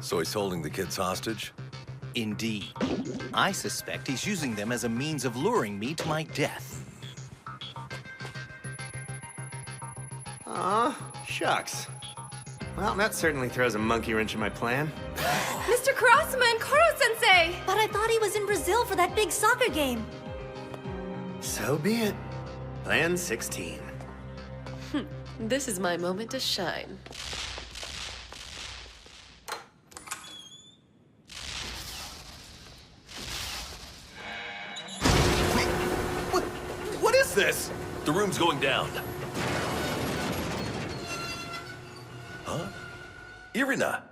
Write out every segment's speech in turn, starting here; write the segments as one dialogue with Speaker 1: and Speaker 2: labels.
Speaker 1: So he's holding the kids hostage?
Speaker 2: Indeed. I suspect he's using them as a means of luring me to my death.
Speaker 3: Aw, shucks. Well, that certainly throws a monkey wrench in my plan.
Speaker 4: Mr. Kurasuma and Koro-sensei!
Speaker 5: But I thought he was in Brazil for that big soccer game.
Speaker 3: So be it. Plan 16.
Speaker 4: This is my moment to shine.
Speaker 1: What is this? The room's going down. Huh? Irina!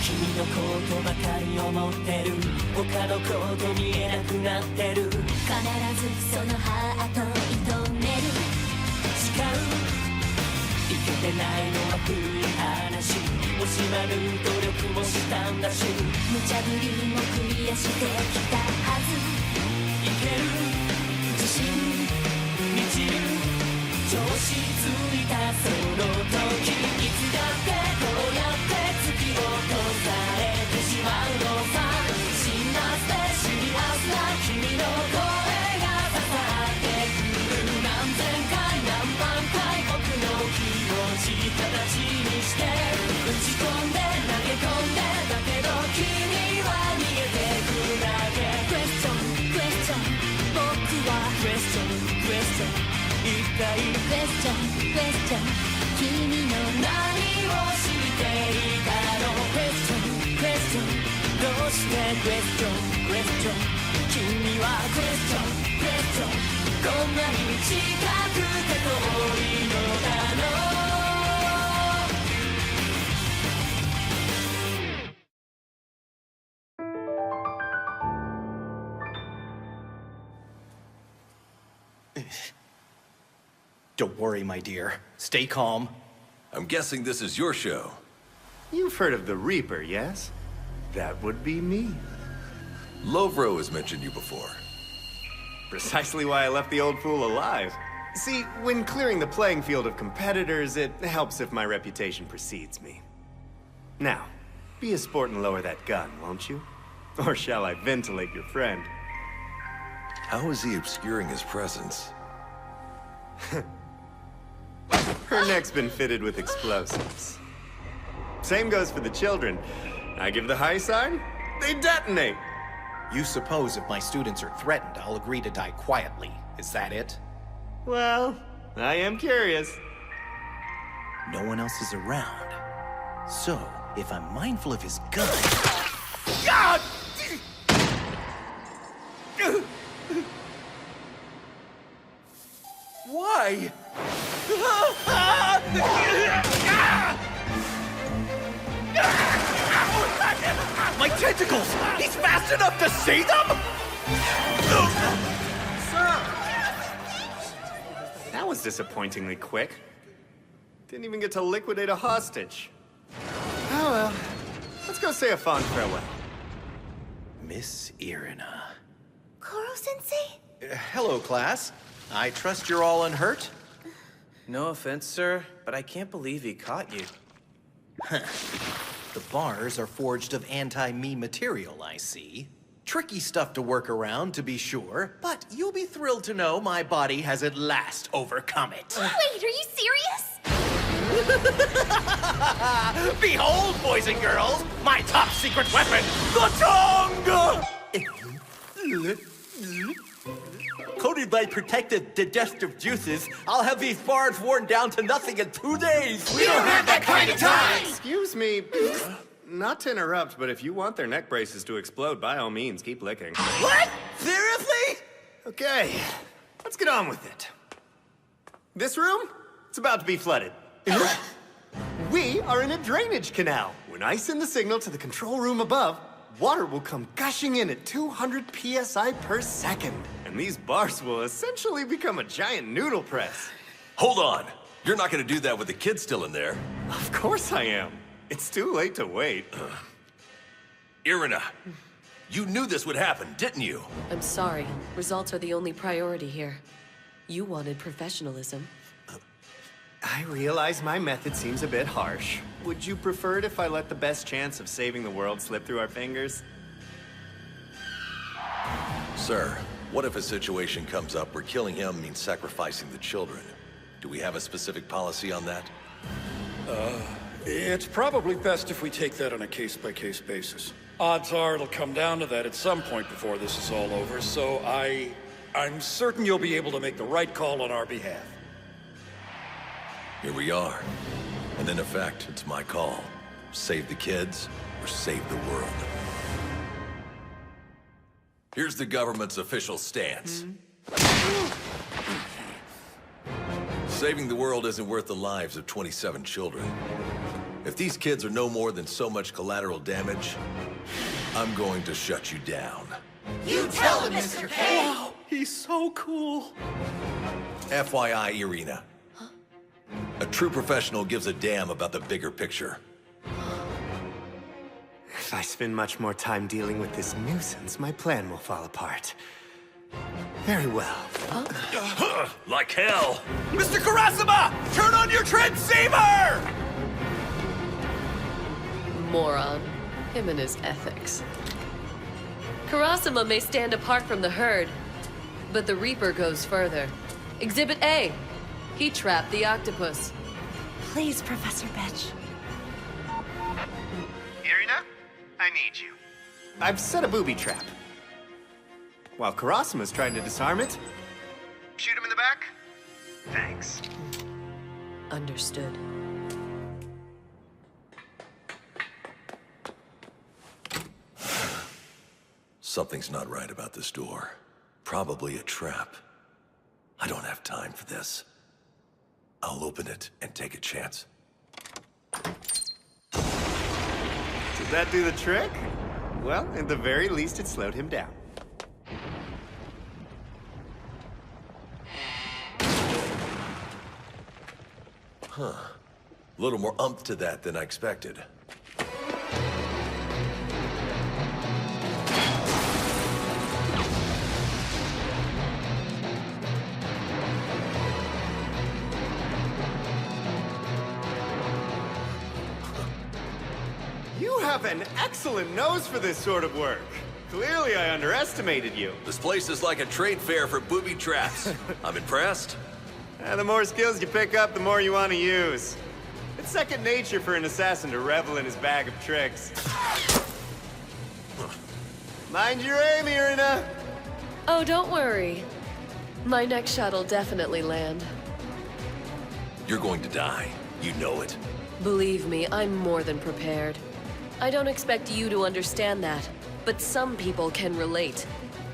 Speaker 6: 君のことばかり思ってる他のこと見えなくなってる必ずそのハート射止める誓ういけてないのは古い話惜しまぬ努力もしたんだし無茶ぶりもクリアしてきたはずいける自信満ちる調子ついたその時いつだってどうやって突き落とされてしまうのさシンナースでシリアスな君の声が刺さってくる何千回何万回僕の気持ち形にして打ち込んで投げ込んでだけど君は逃げてくだけクエスチョンクエスチョン僕はクエスチョンクエスチョン一体クエスチョンクエスチョン君の何を知っていたのクエスチョンクエスチョンどうしてクエスチョンクエスチョン君はクエスチョンクエスチョンこんなに近くて遠いのだろう
Speaker 2: Don't worry, my dear. Stay calm.
Speaker 1: I'm guessing this is your show.
Speaker 3: You've heard of the Reaper, yes? That would be me.
Speaker 1: Lovro has mentioned you before.
Speaker 3: Precisely why I left the old fool alive. See, when clearing the playing field of competitors, it helps if my reputation precedes me. Now, be a sport and lower that gun, won't you? Or shall I ventilate your friend?
Speaker 1: How is he obscuring his presence?
Speaker 3: Her neck's been fitted with explosives. Same goes for the children. I give the high sign, they detonate.
Speaker 2: You suppose if my students are threatened, I'll agree to die quietly. Is that it?
Speaker 3: Well, I am curious.
Speaker 2: No one else is around. So, if I'm mindful of his gun... God! Why? My tentacles! He's fast enough to see them?
Speaker 3: That was disappointingly quick. Didn't even get to liquidate a hostage. Oh well. Let's go say a fond farewell.
Speaker 2: Miss Irina.
Speaker 5: Koro-sensei?
Speaker 2: Hello, class. I trust you're all unhurt?
Speaker 7: No offense, sir, but I can't believe he caught you.
Speaker 2: The bars are forged of anti-me material, I see. Tricky stuff to work around, to be sure, but you'll be thrilled to know my body has at last overcome it.
Speaker 5: Wait, are you serious?
Speaker 2: Behold, boys and girls, my top secret weapon, the tongue! Coated by protective digestive juices, I'll have these bars worn down to nothing in 2 days.
Speaker 4: We don't have that kind of time!
Speaker 3: Excuse me. Not to interrupt, but if you want their neck braces to explode, by all means, keep licking.
Speaker 2: What? Seriously?
Speaker 3: Okay, let's get on with it. This room? It's about to be flooded. We are in a drainage canal. When I send the signal to the control room above, water will come gushing in at 200 psi per second. And these bars will essentially become a giant noodle press.
Speaker 1: Hold on. You're not gonna do that with the kids still in there.
Speaker 3: Of course I am. It's too late to wait.
Speaker 1: Irina, you knew this would happen, didn't you?
Speaker 4: I'm sorry. Results are the only priority here. You wanted professionalism.
Speaker 3: I realize my method seems a bit harsh. Would you prefer it if I let the best chance of saving the world slip through our fingers?
Speaker 1: Sir, what if a situation comes up where killing him means sacrificing the children? Do we have a specific policy on that?
Speaker 8: It's probably best if we take that on a case-by-case basis. Odds are it'll come down to that at some point before this is all over, so I'm certain you'll be able to make the right call on our behalf.
Speaker 1: Here we are. And in effect, it's my call. Save the kids, or save the world. Here's the government's official stance. Saving the world isn't worth the lives of 27 children. If these kids are no more than so much collateral damage, I'm going to shut you down.
Speaker 2: You tell him, Mr. K!
Speaker 1: Wow, he's so cool. FYI, Irina. A true professional gives a damn about the bigger picture.
Speaker 3: If I spend much more time dealing with this nuisance, my plan will fall apart. Very well.
Speaker 1: Like hell.
Speaker 2: Mr. Karasuma! Turn on your transceiver!
Speaker 4: Moron. Him and his ethics. Karasuma may stand apart from the herd, but the Reaper goes further. Exhibit A. He trapped the octopus.
Speaker 5: Please, Professor Betch.
Speaker 3: Irina, I need you. I've set a booby trap. While Karasuma's trying to disarm it, shoot him in the back? Thanks.
Speaker 4: Understood.
Speaker 1: Something's not right about this door. Probably a trap. I don't have time for this. I'll open it and take a chance.
Speaker 3: Did that do the trick? Well, at the very least, it slowed him down.
Speaker 1: Huh. A little more umph to that than I expected.
Speaker 3: You have an excellent nose for this sort of work. Clearly, I underestimated you.
Speaker 1: This place is like a trade fair for booby traps. I'm impressed.
Speaker 3: The more skills you pick up, the more you want to use. It's second nature for an assassin to revel in his bag of tricks. Mind your aim, Irina!
Speaker 4: Oh, don't worry. My next shot'll definitely land.
Speaker 1: You're going to die. You know it.
Speaker 4: Believe me, I'm more than prepared. I don't expect you to understand that, but some people can relate.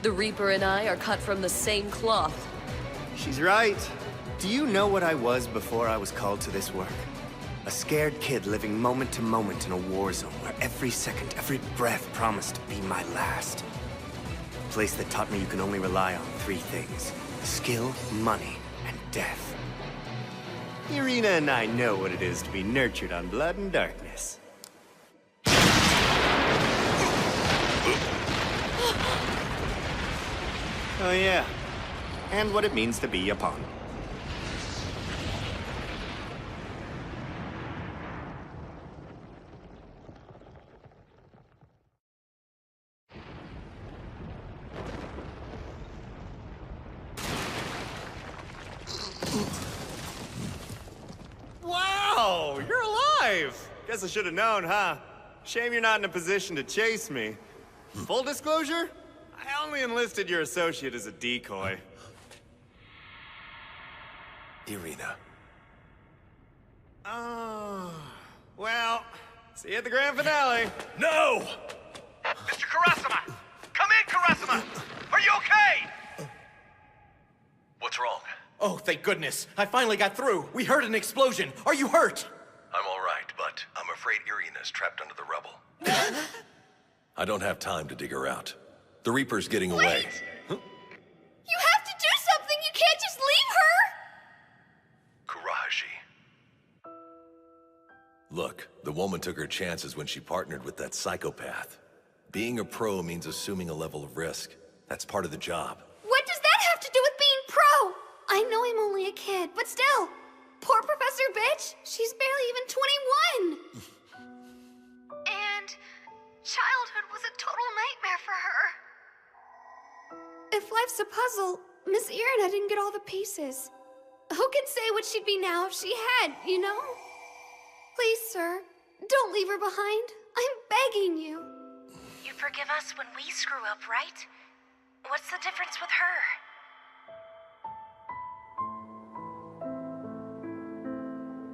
Speaker 4: The Reaper and I are cut from the same cloth.
Speaker 3: She's right. Do you know what I was before I was called to this work? A scared kid living moment to moment in a war zone where every second, every breath promised to be my last. A place that taught me you can only rely on three things: skill, money, and death. Irina and I know what it is to be nurtured on blood and darkness. Oh yeah, and what it means to be a pawn. Wow, you're alive! Guess I should have known, huh? Shame you're not in a position to chase me. Full disclosure, I only enlisted your associate as a decoy.
Speaker 1: Irina.
Speaker 3: Oh, well, see you at the grand finale.
Speaker 1: No!
Speaker 3: Mr. Karasuma! Come in, Karasuma! Are you okay?
Speaker 1: What's wrong?
Speaker 2: Oh, thank goodness. I finally got through. We heard an explosion. Are you hurt?
Speaker 1: I'm all right, but I'm afraid Irina's trapped under the rubble. I don't have time to dig her out. The Reaper's getting away.
Speaker 5: You have to do something! You can't just leave her!
Speaker 1: Kurahashi. Look, the woman took her chances when she partnered with that psychopath. Being a pro means assuming a level of risk. That's part of the job.
Speaker 5: What does that have to do with being pro? I know I'm only a kid, but still. Poor Professor Bitch. She's barely even 21. And childhood was a total nightmare for her. If life's a puzzle, Miss Irina didn't get all the pieces. Who can say what she'd be now if she had, you know? Please, sir, don't leave her behind. I'm begging you.
Speaker 9: You forgive us when we screw up, right? What's the difference with her?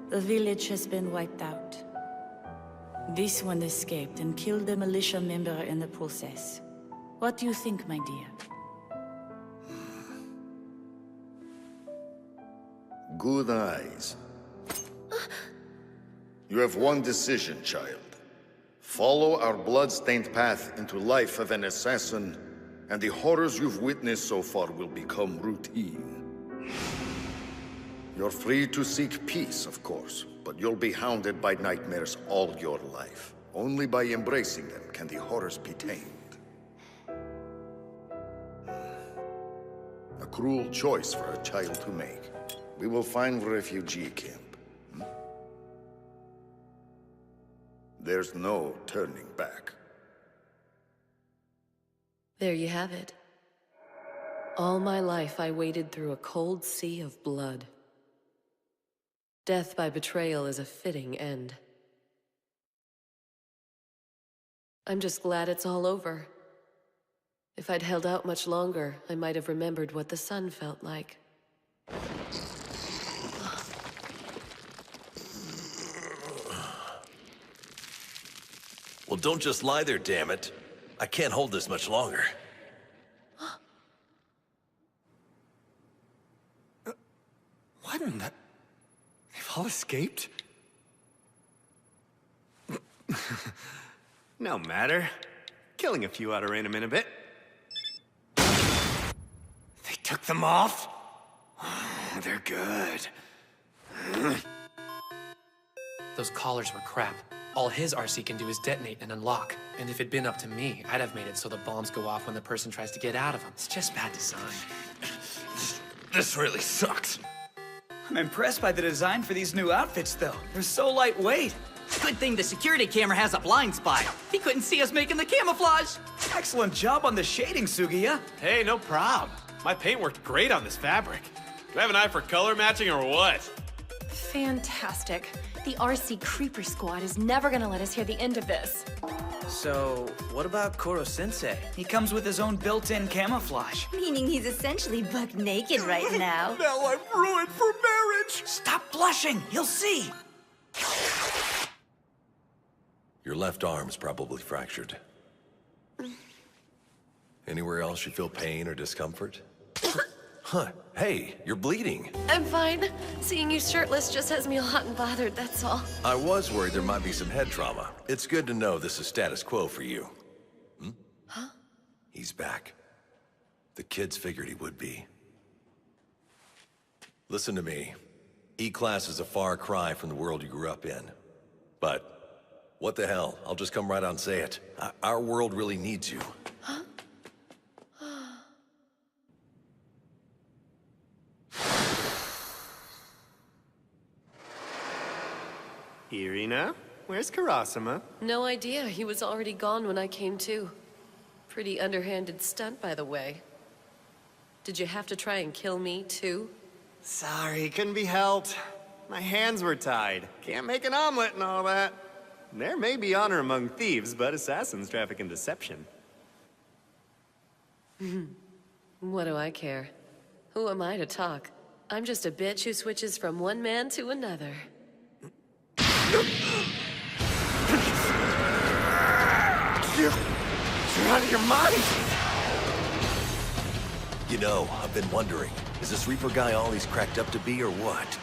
Speaker 6: The village has been wiped out. This one escaped and killed a militia member in the process. What do you think, my dear?
Speaker 10: Good eyes. You have one decision, child. Follow our blood-stained path into life of an assassin, and the horrors you've witnessed so far will become routine. You're free to seek peace, of course, but you'll be hounded by nightmares all your life. Only by embracing them can the horrors be tamed. A cruel choice for a child to make. We will find a refugee camp. There's no turning back.
Speaker 4: There you have it. All my life I waded through a cold sea of blood. Death by betrayal is a fitting end. I'm just glad it's all over. If I'd held out much longer, I might have remembered what the sun felt like.
Speaker 1: Well, don't just lie there, damn it. I can't hold this much longer.
Speaker 3: What in the... They've all escaped? No matter. Killing a few ought to rein them in a bit. They took them off? Oh, they're good.
Speaker 11: Those collars were crap. All his RC can do is detonate and unlock. And if it'd been up to me, I'd have made it so the bombs go off when the person tries to get out of them. It's just bad design.
Speaker 1: This really sucks.
Speaker 12: I'm impressed by the design for these new outfits, though. They're so lightweight.
Speaker 13: Good thing the security camera has a blind spot. He couldn't see us making the camouflage.
Speaker 12: Excellent job on the shading, Sugiya.
Speaker 14: Hey, no prob. My paint worked great on this fabric. Do I have an eye for color matching or what?
Speaker 15: Fantastic. The RC Creeper Squad is never gonna let us hear the end of this.
Speaker 7: So, what about Koro-sensei?
Speaker 12: He comes with his own built-in camouflage.
Speaker 16: Meaning he's essentially buck naked right now.
Speaker 12: Now I'm ruined for marriage! Stop blushing! He'll see!
Speaker 1: Your left arm's probably fractured. Anywhere else you feel pain or discomfort? Huh, hey, you're bleeding.
Speaker 4: I'm fine. Seeing you shirtless just has me hot and bothered, that's all.
Speaker 1: I was worried there might be some head trauma. It's good to know this is status quo for you.
Speaker 4: Huh?
Speaker 1: He's back. The kids figured he would be. Listen to me. E-Class is a far cry from the world you grew up in. But, what the hell, I'll just come right out and say it. Our world really needs you.
Speaker 4: Huh?
Speaker 3: Irina, where's Karasuma?
Speaker 4: No idea. He was already gone when I came to. Pretty underhanded stunt, by the way. Did you have to try and kill me, too?
Speaker 3: Sorry, couldn't be helped. My hands were tied. Can't make an omelet and all that. There may be honor among thieves, but assassins traffic in deception.
Speaker 4: What do I care? Who am I to talk? I'm just a bitch who switches from one man to another.
Speaker 3: You're out of your mind!
Speaker 1: You know, I've been wondering, is this Reaper guy all he's cracked up to be or what?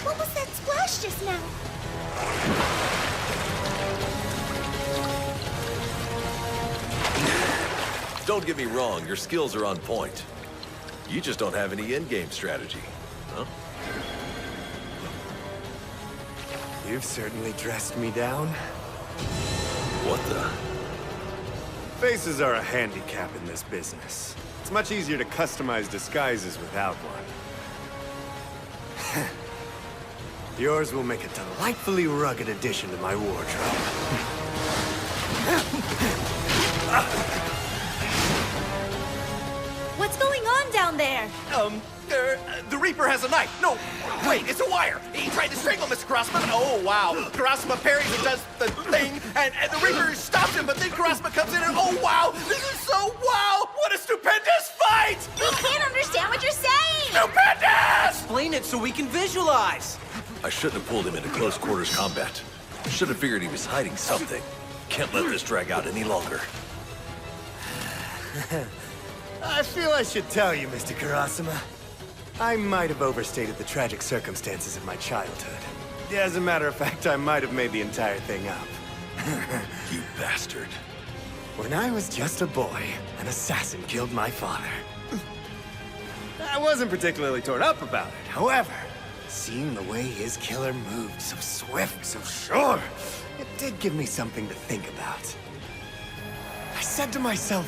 Speaker 5: What was that splash just now?
Speaker 1: Don't get me wrong, your skills are on point. You just don't have any in-game strategy, huh?
Speaker 3: You've certainly dressed me down.
Speaker 1: What the?
Speaker 3: Faces are a handicap in this business. It's much easier to customize disguises without one. Yours will make a delightfully rugged addition to my wardrobe.
Speaker 16: What's going on down there?
Speaker 2: The Reaper has a knife. No, wait, it's a wire. He tried to strangle Mr. Karasuma. Oh, wow. Karasuma parries and does the thing, and the Reaper stops him, but then Karasuma comes in and, oh, wow. This is so wow. What a stupendous fight.
Speaker 16: We can't understand what you're saying.
Speaker 2: Stupendous!
Speaker 7: Explain it so we can visualize.
Speaker 1: I shouldn't have pulled him into close quarters combat. Should have figured he was hiding something. Can't let this drag out any longer.
Speaker 3: I feel I should tell you, Mr. Karasuma. I might have overstated the tragic circumstances of my childhood. As a matter of fact, I might have made the entire thing up.
Speaker 1: You bastard.
Speaker 3: When I was just a boy, an assassin killed my father. I wasn't particularly torn up about it. However, seeing the way his killer moved, so swift, so sure, it did give me something to think about. I said to myself,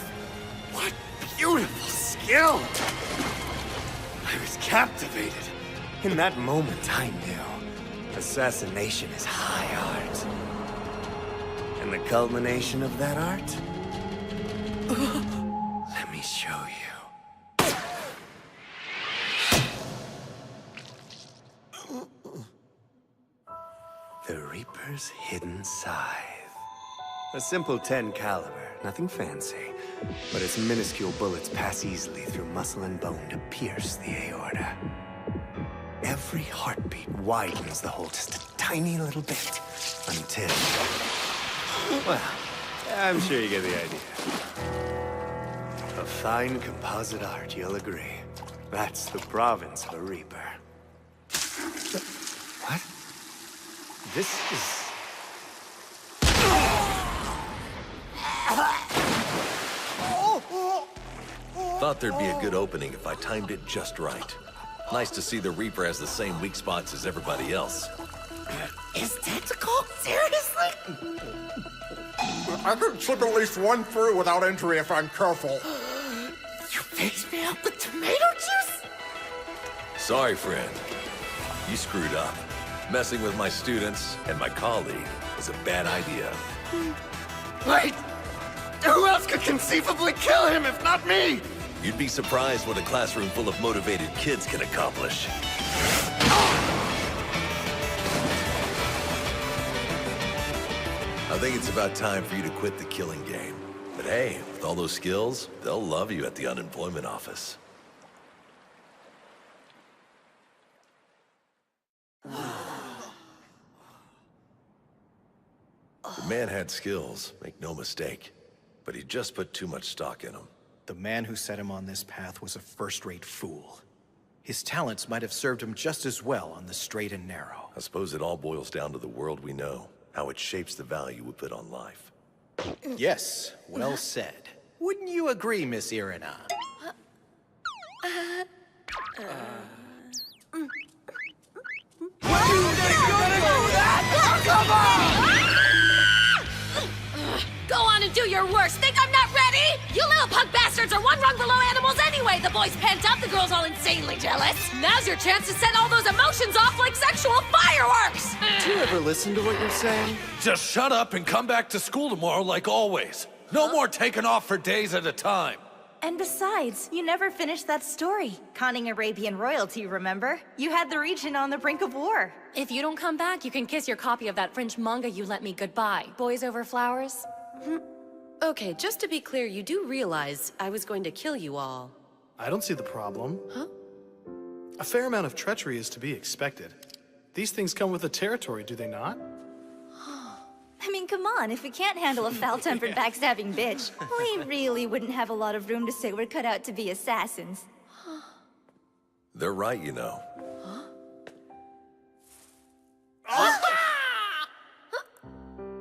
Speaker 3: what beautiful skill! I was captivated. In that moment, I knew assassination is high art. And the culmination of that art? Let me show you. The Reaper's hidden scythe. A simple 10 caliber, nothing fancy. But its minuscule bullets pass easily through muscle and bone to pierce the aorta. Every heartbeat widens the hole just a tiny little bit, until... Well, I'm sure you get the idea. A fine composite art, you'll agree. That's the province of a Reaper. What? This is...
Speaker 1: Thought there'd be a good opening if I timed it just right. Nice to see the Reaper has the same weak spots as everybody else.
Speaker 3: Is tentacle? Seriously?
Speaker 17: I can slip at least one through without injury if I'm careful.
Speaker 3: You fixed me up with tomato juice?
Speaker 1: Sorry, friend. You screwed up. Messing with my students and my colleague was a bad idea.
Speaker 3: Wait! Who else could conceivably kill him if not me?
Speaker 1: You'd be surprised what a classroom full of motivated kids can accomplish. I think it's about time for you to quit the killing game. But hey, with all those skills, they'll love you at the unemployment office. The man had skills, make no mistake. But he just put too much stock in them.
Speaker 2: The man who set him on this path was a first-rate fool. His talents might have served him just as well on the straight and narrow.
Speaker 1: I suppose it all boils down to the world we know, how it shapes the value we put on life.
Speaker 2: Yes, well said. Wouldn't you agree, Miss Irina?
Speaker 5: Come on! Go on and do your worst. Think I'm not ready? You little punk bastards are one rung below animals anyway. The boys pent up, the girls all insanely jealous. Now's your chance to set all those emotions off like sexual fireworks.
Speaker 2: Do you ever listen to what you're saying?
Speaker 8: Just shut up and come back to school tomorrow like always. No more taking off for days at a time.
Speaker 16: And besides, you never finished that story. Conning Arabian royalty, remember? You had the region on the brink of war.
Speaker 15: If you don't come back, you can kiss your copy of that French manga you lent me goodbye. Boys over flowers.
Speaker 4: Okay, just to be clear, you do realize I was going to kill you all.
Speaker 18: I don't see the problem.
Speaker 4: Huh?
Speaker 18: A fair amount of treachery is to be expected. These things come with the territory, do they not?
Speaker 16: I mean, come on, if we can't handle a foul-tempered, backstabbing bitch, we really wouldn't have a lot of room to say we're cut out to be assassins.
Speaker 1: They're right, you know.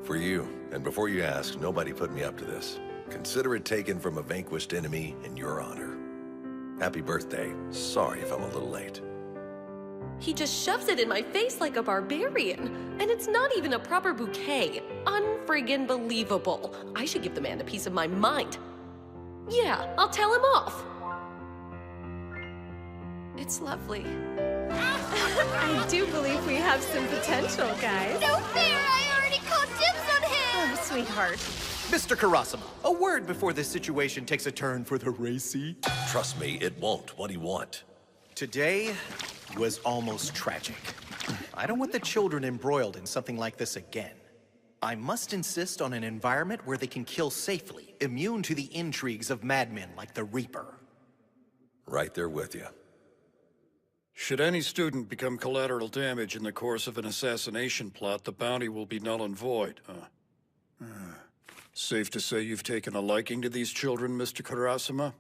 Speaker 1: For you, and before you ask, nobody put me up to this. Consider it taken from a vanquished enemy in your honor. Happy birthday. Sorry if I'm a little late.
Speaker 4: He just shoves it in my face like a barbarian. And it's not even a proper bouquet. Unfriggin' believable. I should give the man a piece of my mind. Yeah, I'll tell him off.
Speaker 15: It's lovely. I do believe we have some potential, guys.
Speaker 5: No fair! I already called dibs on him!
Speaker 15: Oh, sweetheart.
Speaker 2: Mr. Karasima, a word before this situation takes a turn for the racy.
Speaker 1: Trust me, it won't. What do you want?
Speaker 2: Today was almost tragic. I don't want the children embroiled in something like this again. I must insist on an environment where they can kill safely, immune to the intrigues of madmen like the Reaper.
Speaker 1: Right there with you.
Speaker 8: Should any student become collateral damage in the course of an assassination plot, the bounty will be null and void. Safe to say you've taken a liking to these children, Mr. Karasima?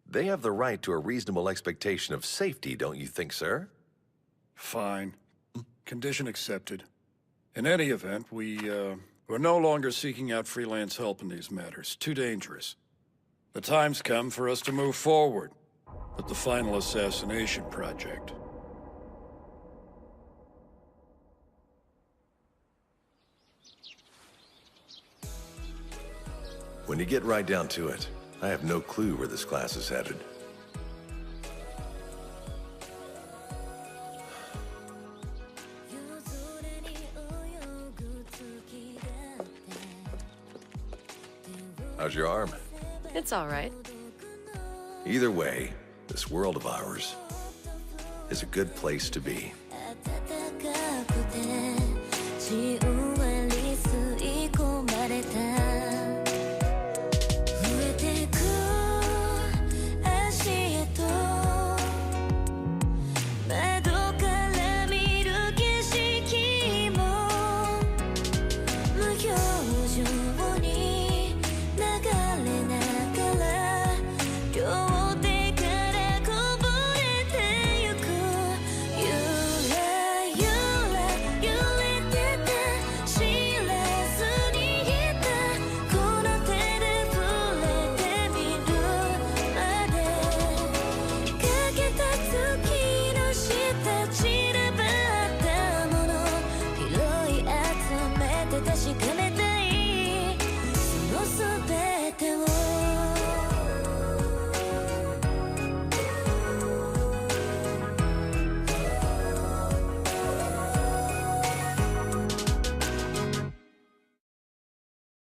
Speaker 1: They have the right to a reasonable expectation of safety, don't you think, sir?
Speaker 8: Fine. Condition accepted. In any event, we're no longer seeking out freelance help in these matters. Too dangerous. The time's come for us to move forward with the final assassination project.
Speaker 1: When you get right down to it, I have no clue where this class is headed. How's your arm?
Speaker 4: It's all right.
Speaker 1: Either way, this world of ours is a good place to be.